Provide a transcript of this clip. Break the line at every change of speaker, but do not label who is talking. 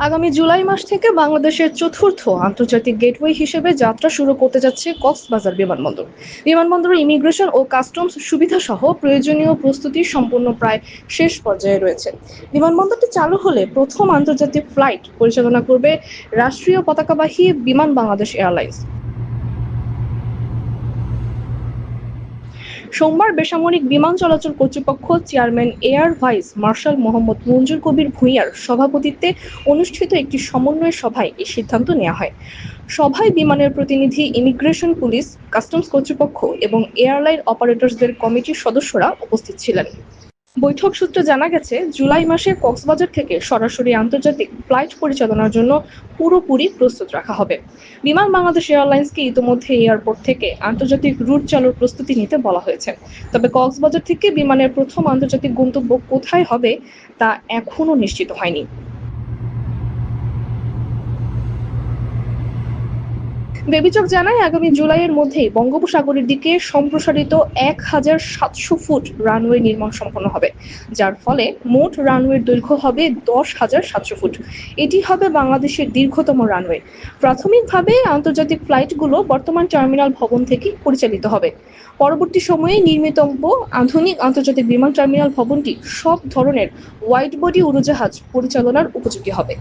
আগামী জুলাই মাস থেকে বাংলাদেশের চতুর্থ আন্তর্জাতিক গেটওয়ে হিসেবে যাত্রা শুরু করতে যাচ্ছে কক্সবাজার বিমানবন্দর। বিমানবন্দরের ইমিগ্রেশন ও কাস্টমস সুবিধা সহ প্রয়োজনীয় প্রস্তুতি সম্পূর্ণ প্রায় শেষ পর্যায়ে রয়েছে। বিমানবন্দরটি চালু হলে প্রথম আন্তর্জাতিক ফ্লাইট পরিচালনা করবে রাষ্ট্রীয় পতাকাবাহী বিমান বাংলাদেশ এয়ারলাইন্স। সোমবার বেসামরিক বিমান চলাচল কর্তৃপক্ষ chairman air vice marshal Mohammad Manzur Kabir ভূঁইয়ার সভাপতিত্বে অনুষ্ঠিত একটি সমন্বয় সভায় এই সিদ্ধান্ত নেওয়া হয়। সভায় বিমানের প্রতিনিধি, ইমিগ্রেশন, পুলিশ, কাস্টমস কর্তৃপক্ষ এবং এয়ারলাইন অপারেটরসদের কমিটির সদস্যরা উপস্থিত ছিলেন। বৈঠক সূত্রে জানা গেছে, জুলাই মাসে কক্সবাজার থেকে সরাসরি আন্তর্জাতিক ফ্লাইট পরিচালনার জন্য পুরোপুরি প্রস্তুত রাখা হবে। বিমান বাংলাদেশ এয়ারলাইন্সকে ইতিমধ্যে এয়ারপোর্ট থেকে আন্তর্জাতিক রুট চালুর প্রস্তুতি নিতে বলা হয়েছে। তবে কক্সবাজার থেকে বিমানের প্রথম আন্তর্জাতিক গন্তব্য কোথায় হবে তা এখনো নিশ্চিত হয়নি। বেবিচক জানায়, আগামী জুলাইয়ের মধ্যেই বঙ্গোপসাগরের দিকে সম্প্রসারিত ১,৭০০ ফুট রানওয়ে নির্মাণ সম্পন্ন হবে, যার ফলে মোট রানওয়ের দৈর্ঘ্য হবে ১০,৭০০ ফুট। এটি হবে বাংলাদেশের দীর্ঘতম রানওয়ে। প্রাথমিকভাবে আন্তর্জাতিক ফ্লাইটগুলো বর্তমান টার্মিনাল ভবন থেকে পরিচালিত হবে। পরবর্তী সময়ে নির্মিতব্য আধুনিক আন্তর্জাতিক বিমান টার্মিনাল ভবনটি সব ধরনের ওয়াইড বডি উড়োজাহাজ পরিচালনার উপযোগী হবে।